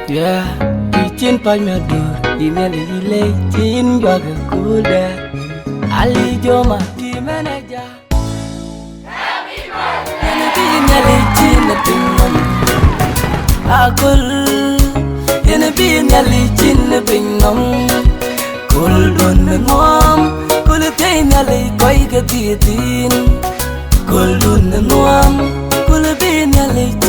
Yeah, chin pa me do, email ile chin yoga kuda. Ali Joma, the manager. Happy birthday. And the nyale chin the pingam. Akul, and the nyale chin the pingam. Kul don the mom, kul tay nyale koi ka titin. Kul don the mom, kul be nyale.